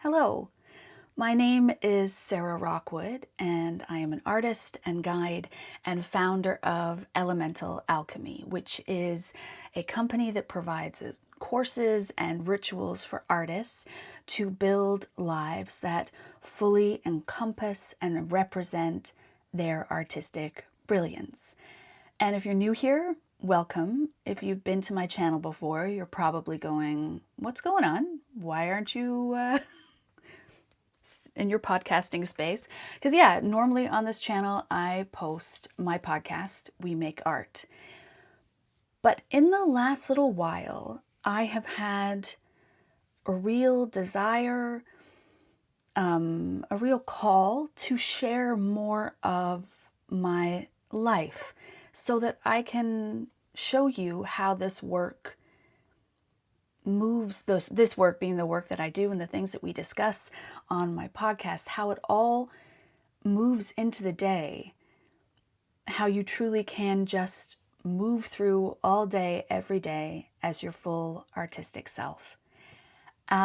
Hello, my name is Sarah Rockwood, and I am an artist and guide and founder of Elemental Alchemy, which is a company that provides courses and rituals for artists to build lives that fully encompass and represent their artistic brilliance. And if you're new here, welcome. If you've been to my channel before, you're probably going, what's going on? Why aren't you in your podcasting space? Because yeah, normally on this channel, I post my podcast, We Make Art. But in the last little while, I have had a real desire, a real call to share more of my life so that I can show you how this work moves, this work being the work that I do and the things that we discuss on my podcast, how it all moves into the day, how you truly can just move through all day, every day as your full artistic self. So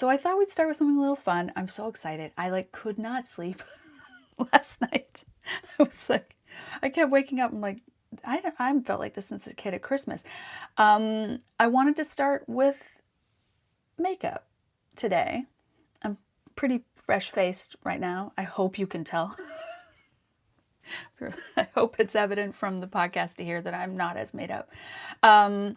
I thought we'd start with something a little fun. I'm so excited. I could not sleep last night. I kept waking up. I'm like, I haven't felt like this since a kid at Christmas. I wanted to start with makeup today. I'm pretty fresh-faced right now. I hope you can tell. I hope it's evident from the podcast to hear that I'm not as made up. I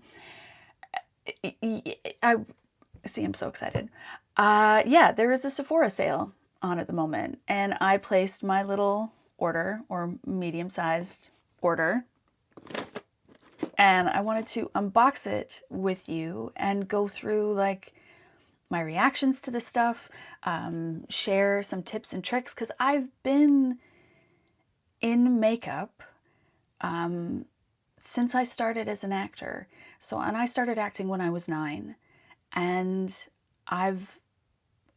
see, I'm so excited. There is a Sephora sale on at the moment, and I placed my little order, or medium-sized order, and I wanted to unbox it with you and go through my reactions to this stuff, share some tips and tricks, because I've been in makeup since I started as an actor. And I started acting when I was 9, and I've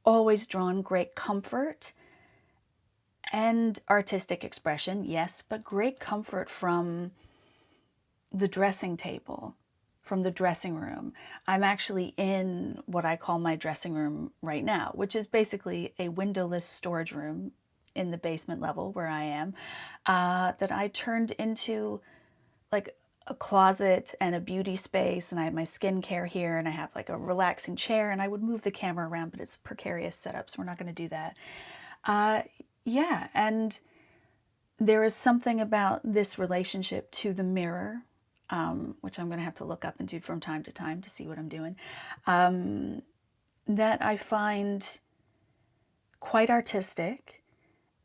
always drawn great comfort and artistic expression, yes, but great comfort from the dressing table, from the dressing room. I'm actually in what I call my dressing room right now, which is basically a windowless storage room in the basement level where I am, that I turned into like a closet and a beauty space, and I have my skincare here, and I have like a relaxing chair, and I would move the camera around, but it's a precarious setup, so we're not going to do that. And there is something about this relationship to the mirror, which I'm going to have to look up and do from time to time to see what I'm doing, that I find quite artistic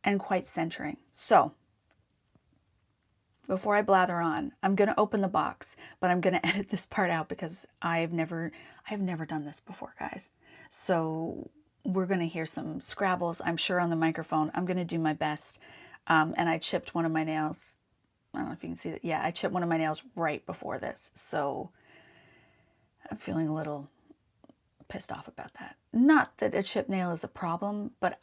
and quite centering. So before I blather on, I'm going to open the box, but I'm going to edit this part out because I've never done this before, guys. So we're going to hear some scrabbles, I'm sure, on the microphone. I'm going to do my best. And I chipped one of my nails. I don't know if you can see that. Yeah, I chipped one of my nails right before this. So I'm feeling a little pissed off about that. Not that a chipped nail is a problem, but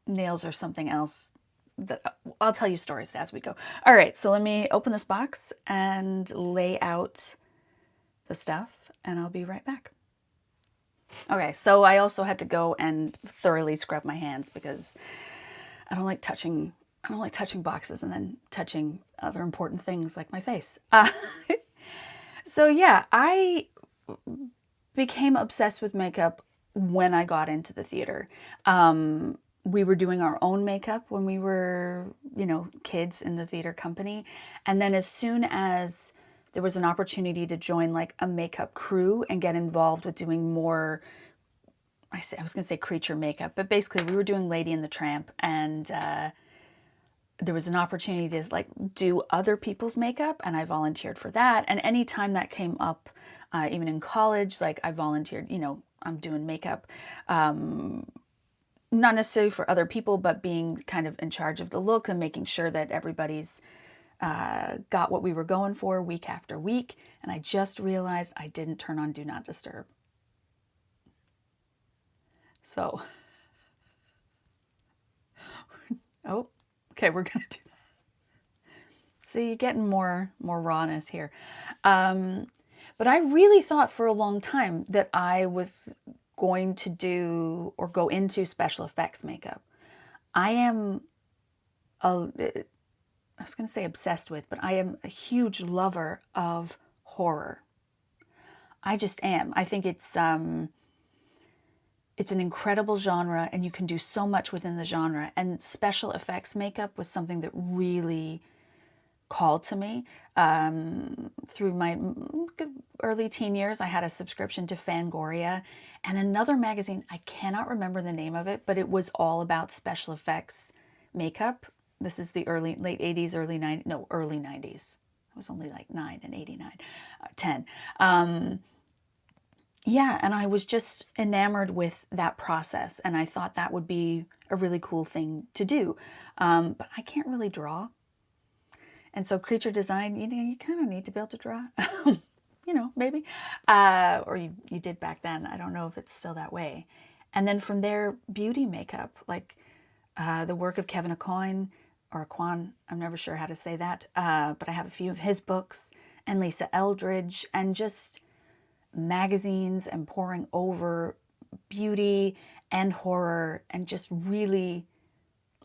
nails are something else that I'll tell you stories as we go. All right, so let me open this box and lay out the stuff, and I'll be right back. Okay, so I also had to go and thoroughly scrub my hands because I don't like touching boxes and then touching other important things like my face. So yeah, I became obsessed with makeup when I got into the theater. We were doing our own makeup when we were, kids in the theater company. And then as soon as there was an opportunity to join like a makeup crew and get involved with doing more, I was going to say creature makeup, but basically we were doing Lady and the Tramp, and there was an opportunity to like do other people's makeup, and I volunteered for that. And anytime that came up, even in college, like I volunteered, I'm doing makeup, not necessarily for other people, but being kind of in charge of the look and making sure that everybody's got what we were going for week after week. And I just realized I didn't turn on Do Not Disturb. So, oh, okay, we're gonna do that. See, you're getting more rawness here. But I really thought for a long time that I was going to do or go into special effects makeup, I am I was going to say obsessed with, but I am a huge lover of horror. I just am. I think it's an incredible genre, and you can do so much within the genre. And special effects makeup was something that really called to me. Through my early teen years, I had a subscription to Fangoria and another magazine. I cannot remember the name of it, but it was all about special effects makeup. This is the late 80s, early 90s. I was only like 9 in 89, 10. Yeah, and I was just enamored with that process, and I thought that would be a really cool thing to do. But I can't really draw. And so creature design, you kind of need to be able to draw, maybe. Or you did back then. I don't know if it's still that way. And then from there, beauty makeup, like the work of Kevin Aucoin, or Aucoin, I'm never sure how to say that, but I have a few of his books, and Lisa Eldridge, and just magazines and poring over beauty and horror and just really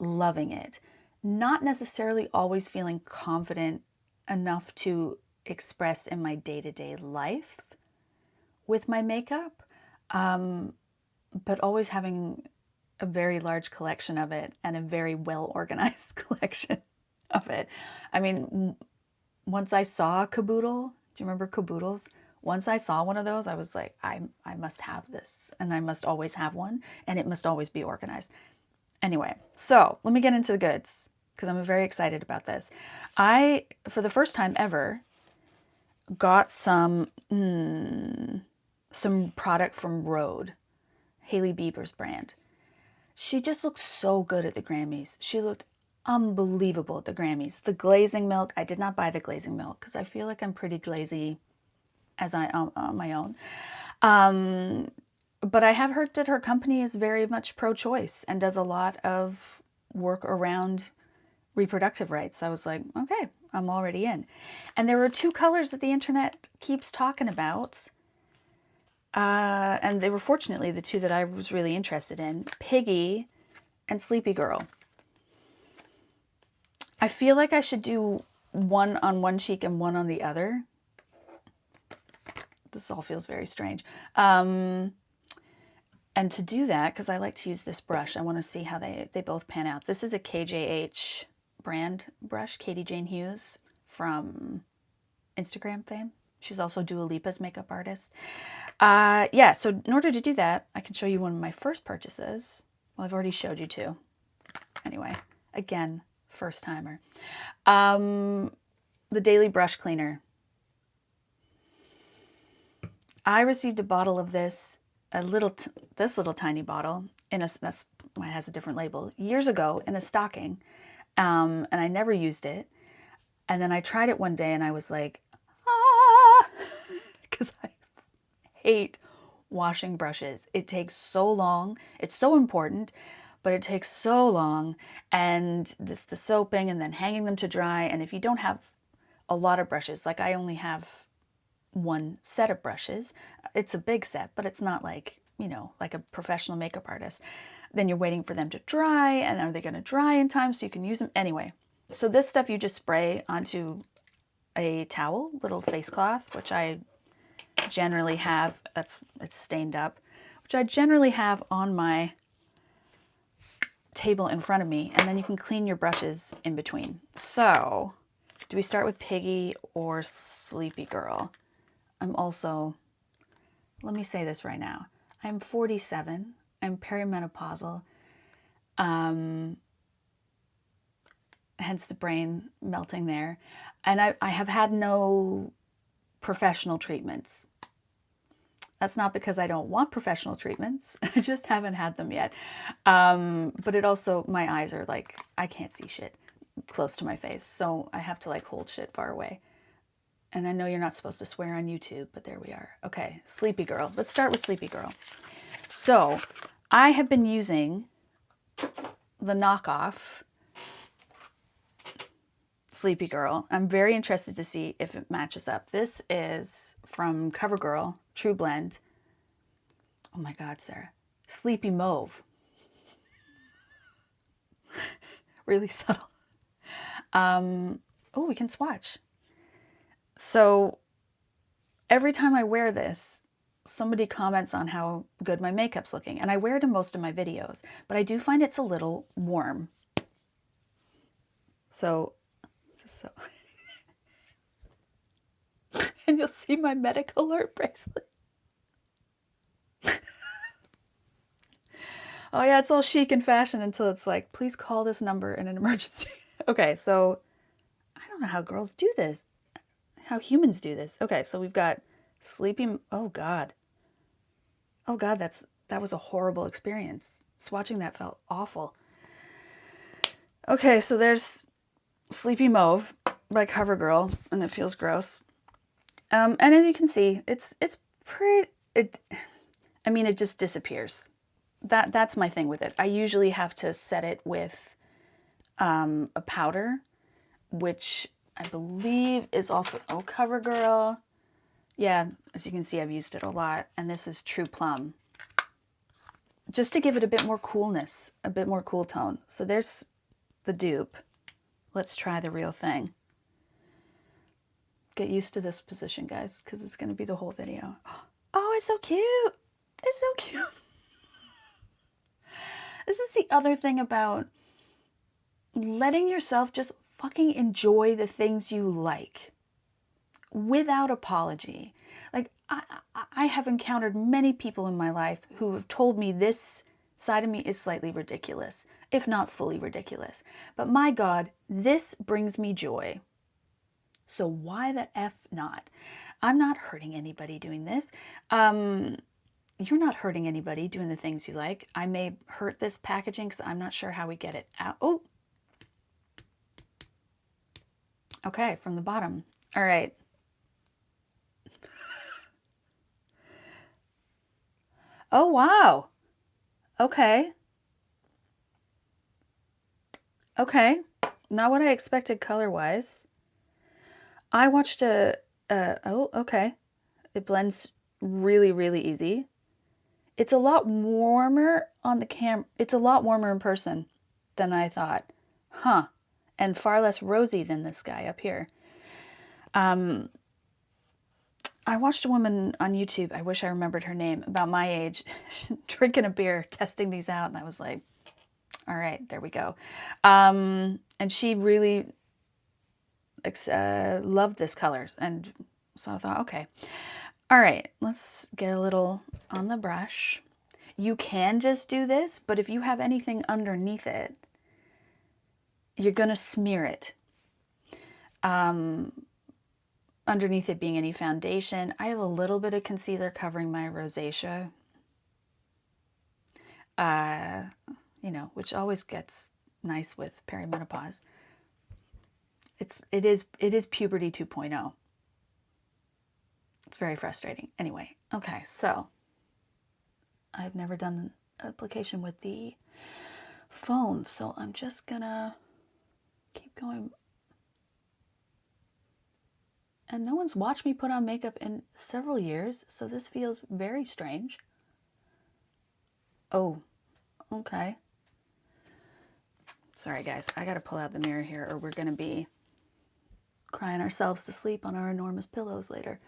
loving it. Not necessarily always feeling confident enough to express in my day-to-day life with my makeup, but always having a very large collection of it and a very well-organized collection of it. I mean, once I saw Caboodle, do you remember Caboodles? Once I saw one of those, I was like, I must have this, and I must always have one, and it must always be organized. Anyway, so let me get into the goods, because I'm very excited about this. I, for the first time ever, got some product from Rhode, Hailey Bieber's brand. She just looked so good at the Grammys. She looked unbelievable at the Grammys. The glazing milk, I did not buy the glazing milk because I feel like I'm pretty glazy as I am on my own. But I have heard that her company is very much pro-choice and does a lot of work around reproductive rights. So I was like, okay, I'm already in. And there were two colors that the internet keeps talking about. And they were fortunately the two that I was really interested in, Piggy and Sleepy Girl. I feel like I should do one on one cheek and one on the other. This all feels very strange. And to do that, because I like to use this brush, I want to see how they both pan out. This is a KJH brand brush, Katie Jane Hughes from Instagram fame. She's also Dua Lipa's makeup artist. Yeah, so in order to do that, I can show you one of my first purchases. Well, I've already showed you two. Anyway, again, first timer. The Daily Brush Cleaner. I received a bottle of this, this little tiny bottle, it has a different label, years ago in a stocking, and I never used it. And then I tried it one day and I was like, because I hate washing brushes. It takes so long. It's so important, but it takes so long. And the soaping and then hanging them to dry. And if you don't have a lot of brushes, like I only have one set of brushes, it's a big set, but it's not like, like a professional makeup artist. Then you're waiting for them to dry, and are they going to dry in time so you can use them? Anyway, so this stuff you just spray onto a towel, little face cloth, which I generally have, it's stained up, which I generally have on my table in front of me, and then you can clean your brushes in between. So, do we start with Piggy or Sleepy Girl? Let me say this right now. I'm 47, I'm perimenopausal, hence the brain melting there. And I have had no professional treatments. That's not because I don't want professional treatments. I just haven't had them yet. But it also, my eyes are like, I can't see shit close to my face. So I have to like hold shit far away. And I know you're not supposed to swear on YouTube, but there we are. Okay, Sleepy Girl. Let's start with Sleepy Girl. So I have been using the knockoff Sleepy Girl. I'm very interested to see if it matches up. This is from CoverGirl True Blend Oh my God, Sarah. Sleepy Mauve. Really subtle. Oh, we can swatch. So every time I wear this, somebody comments on how good my makeup's looking. And I wear it in most of my videos, but I do find it's a little warm. So and you'll see my medical alert bracelet. Oh yeah, it's all chic and fashion until it's like, please call this number in an emergency. Okay, so I don't know how girls do this, how humans do this. Okay, so we've got Sleepy, oh God. Oh God, that was a horrible experience. Swatching that felt awful. Okay, so there's Sleepy Mauve by CoverGirl, and it feels gross. And then you can see, it's pretty, I mean, it just disappears. That's my thing with it. I usually have to set it with a powder, which I believe is also, oh, CoverGirl. Yeah, as you can see, I've used it a lot. And this is True Plum. Just to give it a bit more coolness, a bit more cool tone. So there's the dupe. Let's try the real thing. Get used to this position, guys, because it's going to be the whole video. Oh, it's so cute. It's so cute. This is the other thing about letting yourself just fucking enjoy the things you like without apology. Like, I have encountered many people in my life who have told me this side of me is slightly ridiculous, if not fully ridiculous. But my God, this brings me joy. So why the F not? I'm not hurting anybody doing this. You're not hurting anybody doing the things you like. I may hurt this packaging because I'm not sure how we get it out. Oh. Okay, from the bottom. All right. Oh, wow. Okay. Okay. Not what I expected color-wise. I watched oh, okay. It blends really, really easy. It's a lot warmer on the camera. It's a lot warmer in person than I thought. Huh. And far less rosy than this guy up here. I watched a woman on YouTube, I wish I remembered her name, about my age, drinking a beer, testing these out, and I was like, all right, there we go. And she really loved this color, and so I thought, okay. All right, let's get a little on the brush. You can just do this, but if you have anything underneath it, you're going to smear it. Underneath it being any foundation. I have a little bit of concealer covering my rosacea. You know, which always gets nice with perimenopause. It is puberty 2.0. It's very frustrating. Anyway, okay, so I've never done an application with the phone, so I'm just gonna keep going. And no one's watched me put on makeup in several years, so this feels very strange. Oh, okay. Sorry, guys. I gotta pull out the mirror here, or we're gonna be crying ourselves to sleep on our enormous pillows later.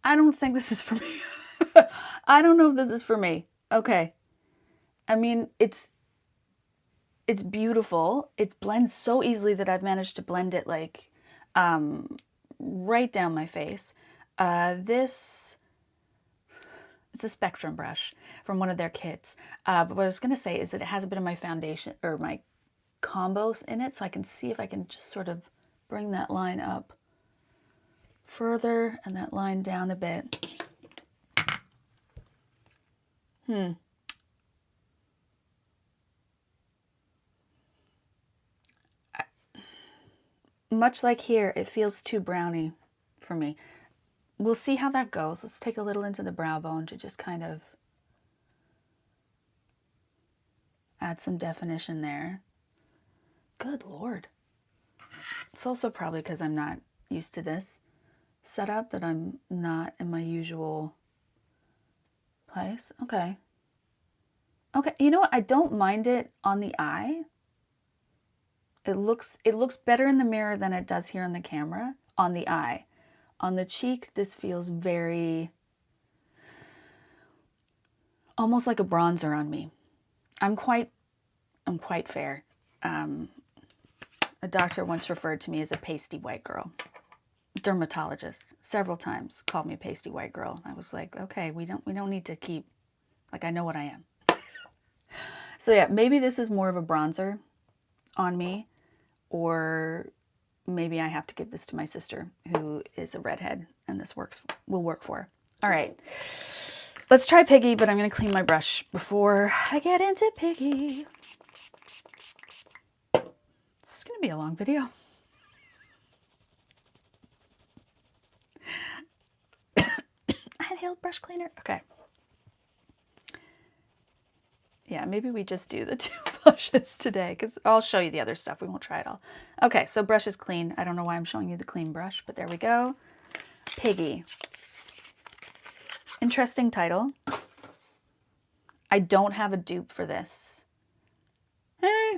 I don't think this is for me. I don't know if this is for me. Okay. I mean, it's beautiful. It blends so easily that I've managed to blend it like right down my face. This is a Spectrum brush from one of their kits. But what I was going to say is that it has a bit of my foundation or my combos in it, so I can see if I can just sort of bring that line up further and that line down a bit. Much like here, it feels too browny for me. We'll see how that goes. Let's take a little into the brow bone to just kind of Add some definition there. Good Lord. It's also probably because I'm not used to this setup that I'm not in my usual place. Okay. Okay, you know what? I don't mind it on the eye. It looks better in the mirror than it does here on the camera on the eye. On the cheek, this feels very almost like a bronzer on me. I'm quite fair. A doctor once referred to me as a pasty white girl. Dermatologist several times called me a pasty white girl. I was like, okay, we don't need to keep, like, I know what I am. So yeah, maybe this is more of a bronzer on me, or maybe I have to give this to my sister who is a redhead and this will work for her. All right, let's try Piggy, but I'm going to clean my brush before I get into Piggy. This is going to be a long video. Handheld brush cleaner. Okay. Yeah, maybe we just do the 2 brushes today because I'll show you the other stuff. We won't try it all. Okay, so brush is clean. I don't know why I'm showing you the clean brush, but there we go. Piggy. Interesting title. I don't have a dupe for this.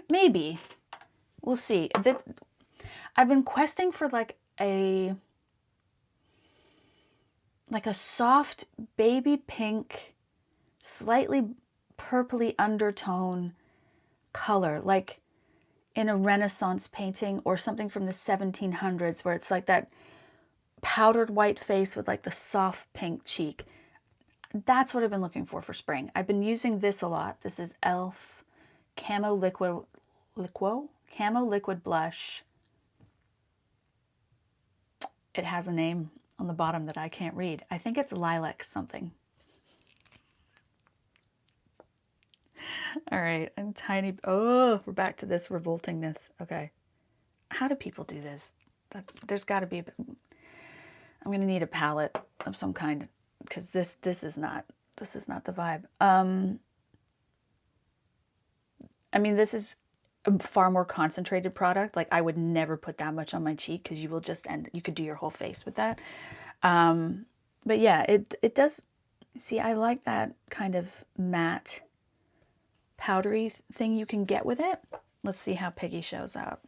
Maybe. We'll see. I've been questing for like a soft baby pink, slightly purpley undertone color, like in a Renaissance painting or something from the 1700s where it's like that powdered white face with like the soft pink cheek. That's what I've been looking for spring. I've been using this a lot. This is e.l.f. Camo Liquid Blush. It has a name on the bottom that I can't read. I think it's lilac something. All right, I'm tiny. Oh, we're back to this revoltingness. Okay. How do people do this? There's got to be. I'm going to need a palette of some kind because this is not the vibe. I mean, this is a far more concentrated product. Like, I would never put that much on my cheek because you will just you could do your whole face with that. But yeah, it does. See, I like that kind of matte, powdery thing you can get with it. Let's see how Piggy shows up.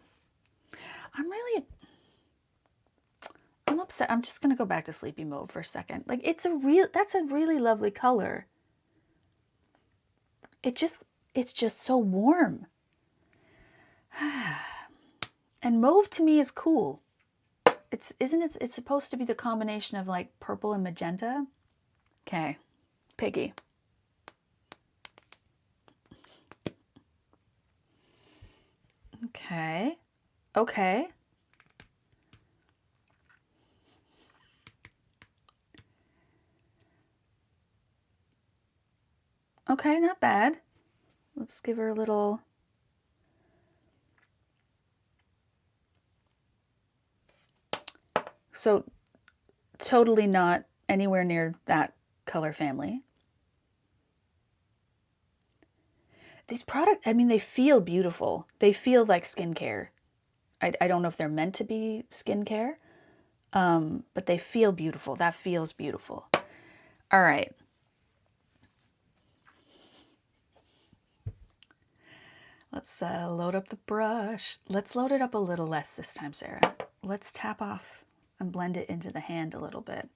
I'm upset. I'm just going to go back to sleepy mode for a second. Like, that's a really lovely color. It's just so warm. And mauve to me is cool. It's supposed to be the combination of like purple and magenta. Okay, Piggy. Okay. Okay. Okay, not bad. Let's give her a little. So totally not anywhere near that color family. These products, I mean, they feel beautiful. They feel like skincare. I don't know if they're meant to be skincare, but they feel beautiful. That feels beautiful. All right. Let's load up the brush. Let's load it up a little less this time, Sarah. Let's tap off and blend it into the hand a little bit.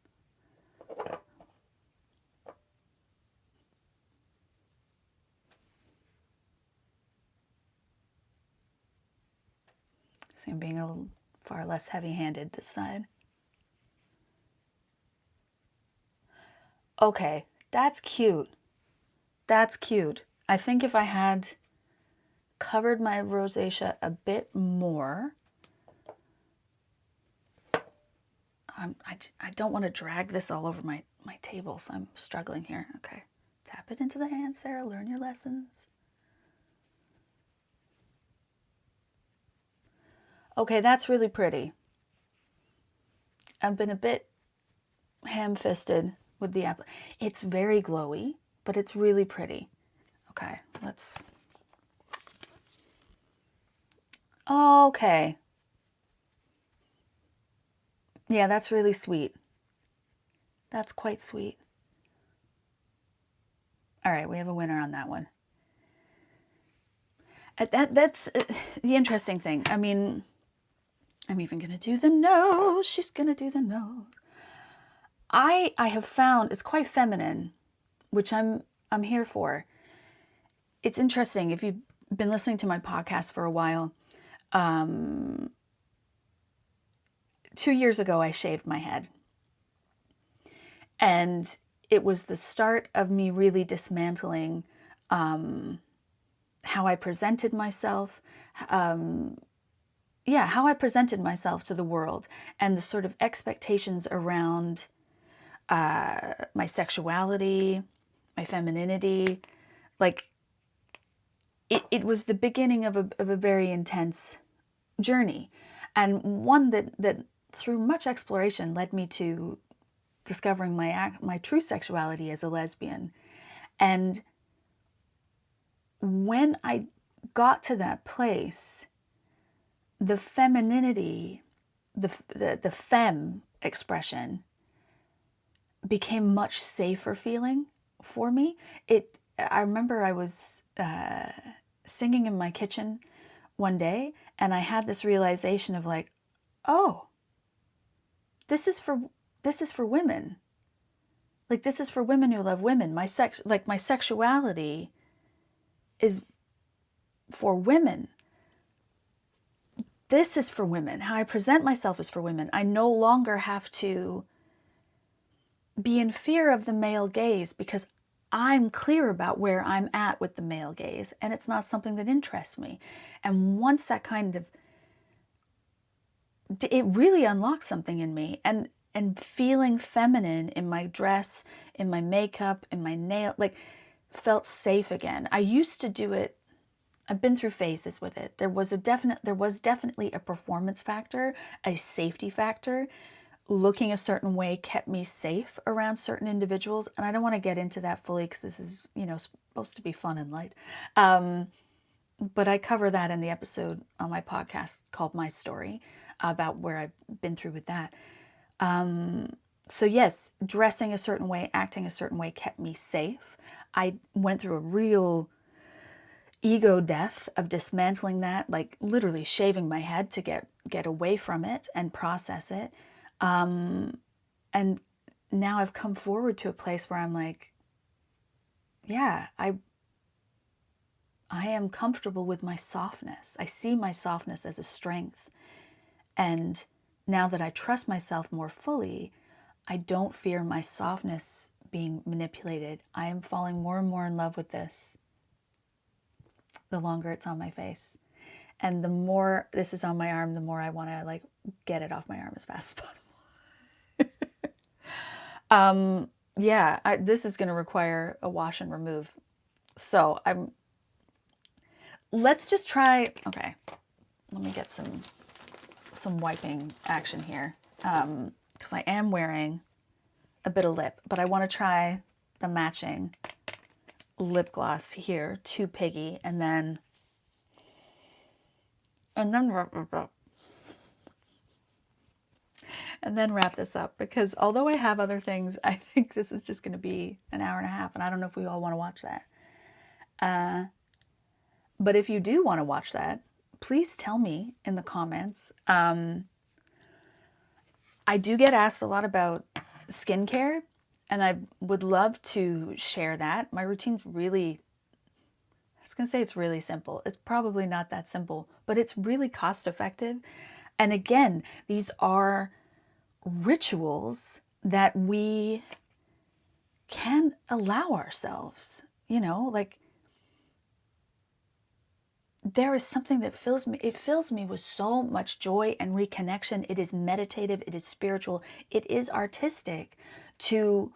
See, I'm being a little far less heavy-handed this side. Okay, that's cute. That's cute. I think if I had covered my rosacea a bit more, I don't want to drag this all over my table, so I'm struggling here. Okay, tap it into the hand, Sarah. Learn your lessons. Okay, that's really pretty. I've been a bit ham-fisted with the apple. It's very glowy, but it's really pretty. Okay, let's Okay. Yeah, that's really sweet. That's quite sweet. All right, we have a winner on that one. That's the interesting thing. I mean, I'm even going to do the nose. She's going to do the nose. I have found it's quite feminine, which I'm here for. It's interesting. If you've been listening to my podcast for a while, 2 years ago I shaved my head. And it was the start of me really dismantling how I presented myself, how I presented myself to the world, and the sort of expectations around my sexuality, my femininity. Like, it was the beginning of a very intense journey, and one that through much exploration led me to discovering my true sexuality as a lesbian. And when I got to that place, the femininity, the femme expression became much safer feeling for me. I remember I was singing in my kitchen one day, and I had this realization of like, oh, this is for women. Like, this is for women who love women. My sexuality is for women. This is for women. How I present myself is for women. I no longer have to be in fear of the male gaze because I'm clear about where I'm at with the male gaze, and it's not something that interests me. And once that kind of, it really unlocked something in me, and feeling feminine in my dress, in my makeup, in my nail, like, felt safe again. I used to do it. I've been through phases with it. There was definitely a performance factor, a safety factor. Looking a certain way kept me safe around certain individuals, and I don't want to get into that fully because this is, supposed to be fun and light. But I cover that in the episode on my podcast called My Story, about where I've been through with that. So yes, dressing a certain way, acting a certain way kept me safe. I went through a real ego death of dismantling that, like literally shaving my head to get away from it and process it. And now I've come forward to a place where I'm like, yeah, I am comfortable with my softness. I see my softness as a strength. And now that I trust myself more fully, I don't fear my softness being manipulated. I am falling more and more in love with this the longer it's on my face. And the more this is on my arm, the more I want to like get it off my arm as fast as possible. This is going to require a wash and remove. So let's just try, okay, let me get some wiping action here. Because I am wearing a bit of lip, but I want to try the matching lip gloss here, Too Piggy, and then wrap this up, because although I have other things, I think this is just going to be an hour and a half, and I don't know if we all want to watch that. But if you do want to watch that, please tell me in the comments. I do get asked a lot about skincare, and I would love to share that. My routine's really, I was going to say it's really simple. It's probably not that simple, but it's really cost effective. And again, these are rituals that we can allow ourselves, like, there is something that fills me. It fills me with so much joy and reconnection. It is meditative. It is spiritual. It is artistic to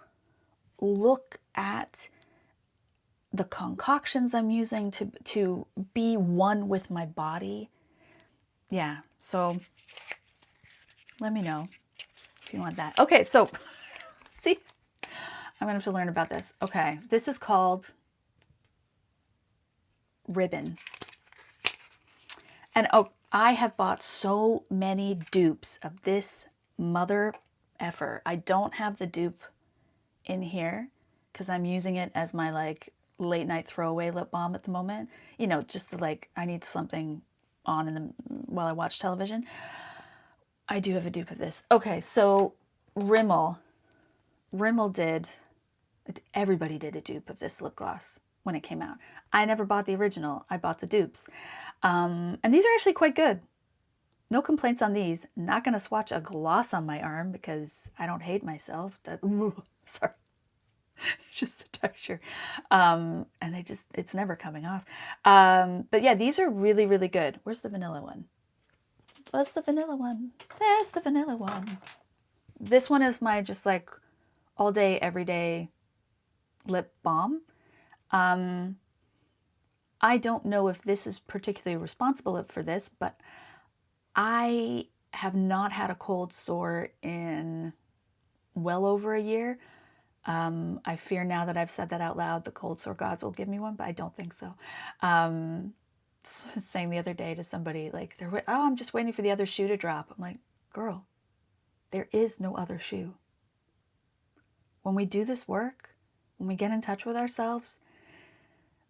look at the concoctions I'm using to be one with my body. Yeah. So let me know if you want that. Okay. So see, I'm going to have to learn about this. Okay. This is called ribbon. And oh, I have bought so many dupes of this mother effer. I don't have the dupe in here because I'm using it as my like late night throwaway lip balm at the moment. You know, just the, like, I need something on in the while I watch television. I do have a dupe of this. Okay, so Rimmel did, everybody did a dupe of this lip gloss when it came out. I never bought the original. I bought the dupes. And these are actually quite good. No complaints on these. Not going to swatch a gloss on my arm because I don't hate myself. Sorry. Just the texture. And it's never coming off. But yeah, these are really, really good. Where's the vanilla one? What's the vanilla one? There's the vanilla one. This one is my just like all day, every day lip balm. I don't know if this is particularly responsible for this, but I have not had a cold sore in well over a year. I fear now that I've said that out loud, the cold sore gods will give me one, but I don't think so. Saying the other day to somebody, like, oh, I'm just waiting for the other shoe to drop. I'm like, girl, there is no other shoe. When we do this work, when we get in touch with ourselves,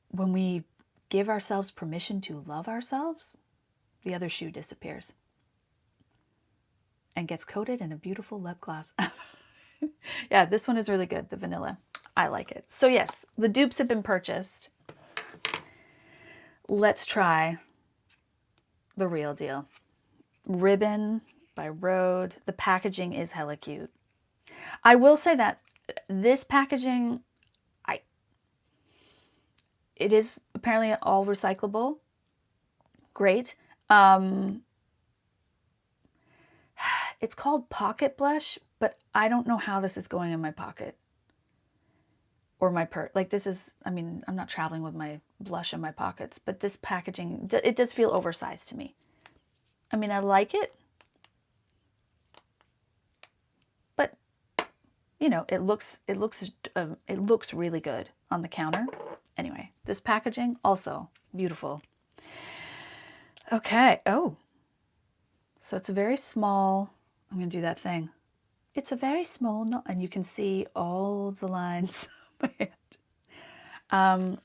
when we give ourselves permission to love ourselves, the other shoe disappears and gets coated in a beautiful lip gloss. Yeah, this one is really good, the vanilla. I like it. So yes, the dupes have been purchased. Let's try the real deal. Ribbon by Rhode. The packaging is hella cute. I will say that this packaging, it is apparently all recyclable. Great. It's called Pocket Blush, but I don't know how this is going in my pocket or my purse. Like, this is, I mean, I'm not traveling with my blush in my pockets, but this packaging, it does feel oversized to me. I mean, I like it, but you know, it looks really good on the counter. Anyway, this packaging also beautiful. Okay. Oh, so it's a very small, I'm going to do that thing. It's a very small knot, and you can see all the lines. Okay, I'm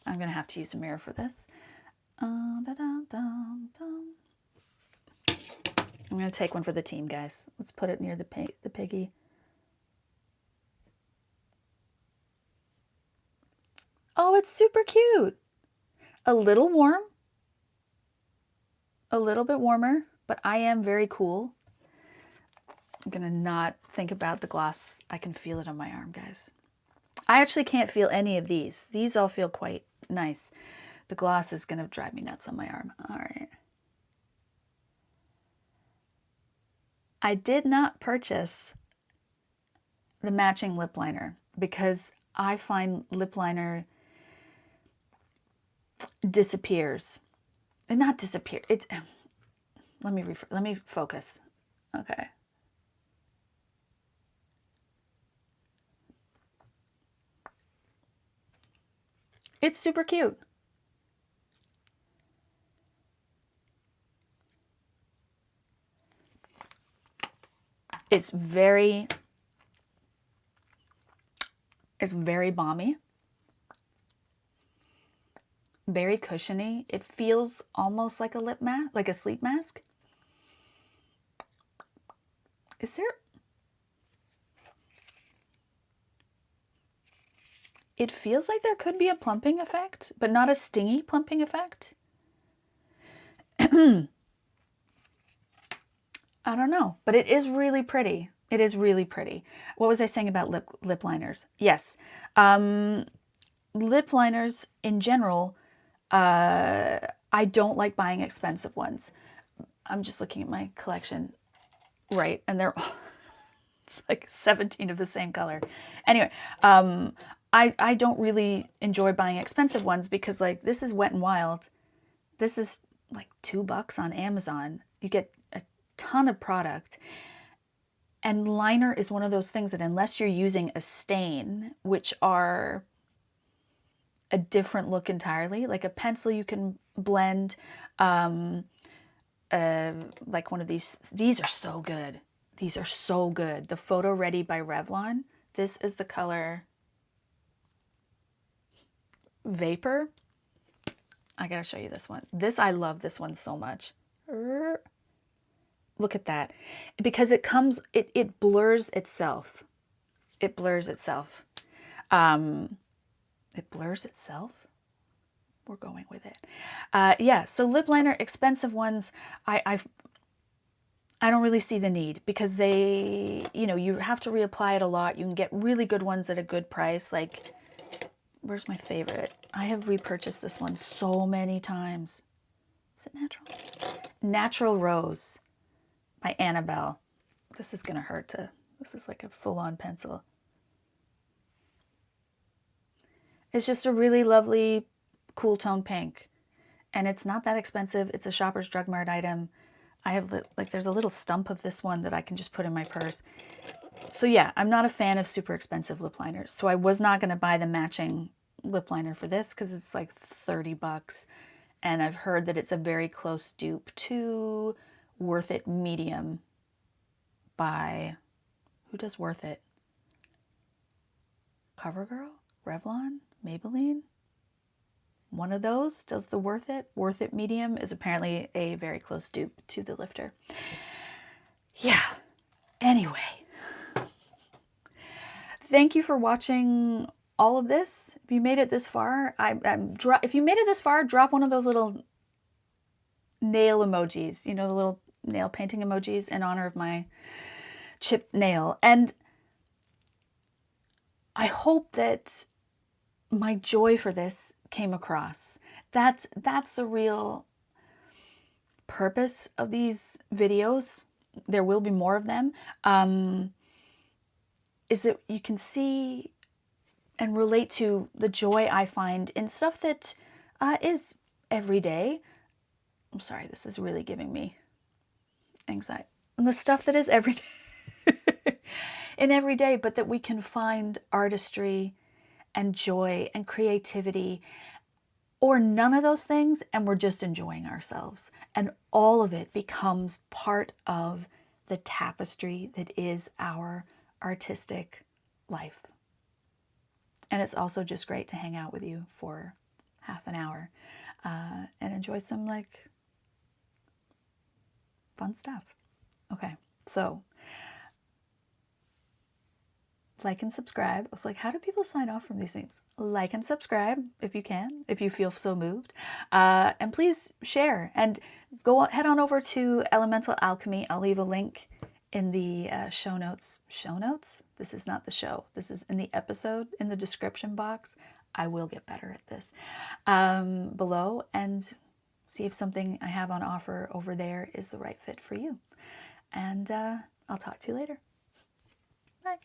going to have to use a mirror for this. I'm going to take one for the team, guys. Let's put it near the piggy. Oh, it's super cute. A little warm. A little bit warmer, but I am very cool. I'm going to not think about the gloss. I can feel it on my arm, guys. I actually can't feel any of these. These all feel quite nice. The gloss is going to drive me nuts on my arm. All right. I did not purchase the matching lip liner because I find lip liner disappears. And not disappear. It's let me focus. Okay. It's super cute. It's very balmy. Very cushiony. It feels almost like a lip mask, like a sleep mask. Is there? It feels like there could be a plumping effect, but not a stingy plumping effect. I don't know, but it is really pretty. It is really pretty. What was I saying about lip liners? Yes. Lip liners in general, I don't like buying expensive ones. I'm just looking at my collection, right? And they're it's like 17 of the same color. Anyway, I don't really enjoy buying expensive ones because, like, this is Wet n Wild. This is like $2 on Amazon. You get a ton of product. And liner is one of those things that unless you're using a stain, which are a different look entirely, like a pencil you can blend, like one of these. These are so good. These are so good. The Photo Ready by Revlon. This is the color Vapor. I gotta show you this one. I love this one so much. Look at that. Because it comes, it blurs itself. It blurs itself. It blurs itself? We're going with it. Yeah, so lip liner, expensive ones, I don't really see the need because they, you know, you have to reapply it a lot. You can get really good ones at a good price. Like, where's my favorite? I have repurchased this one so many times. Is it natural? Natural Rose by Annabelle. This is going to hurt to, this is like a full-on pencil. It's just a really lovely, cool tone pink. And it's not that expensive. It's a Shoppers Drug Mart item. I have, like, there's a little stump of this one that I can just put in my purse. So yeah, I'm not a fan of super expensive lip liners. So I was not going to buy the matching lip liner for this because it's like 30 bucks. And I've heard that it's a very close dupe to Worth It Medium by, who does Worth It? CoverGirl? Revlon? Maybelline? One of those does the Worth It. Worth It Medium is apparently a very close dupe to the Lifter. Yeah. Anyway. Thank you for watching all of this. If you made it this far, if you made it this far, drop one of those little nail emojis. You know, the little nail painting emojis in honor of my chipped nail. And I hope that my joy for this came across. That's the real purpose of these videos. There will be more of them. Is that you can see and relate to the joy I find in stuff that is everyday. I'm sorry, this is really giving me anxiety. And the stuff that is everyday, in everyday, but that we can find artistry and joy and creativity, or none of those things, and we're just enjoying ourselves. And all of it becomes part of the tapestry that is our artistic life. And it's also just great to hang out with you for half an hour and enjoy some like fun stuff. Okay, so like and subscribe. I was like, how do people sign off from these things? Like and subscribe if you can, if you feel so moved. And please share and head on over to Elemental Alchemy. I'll leave a link in the show notes. Show notes? This is not the show. This is in the episode, in the description box. I will get better at this. Below, and see if something I have on offer over there is the right fit for you. And I'll talk to you later. Bye.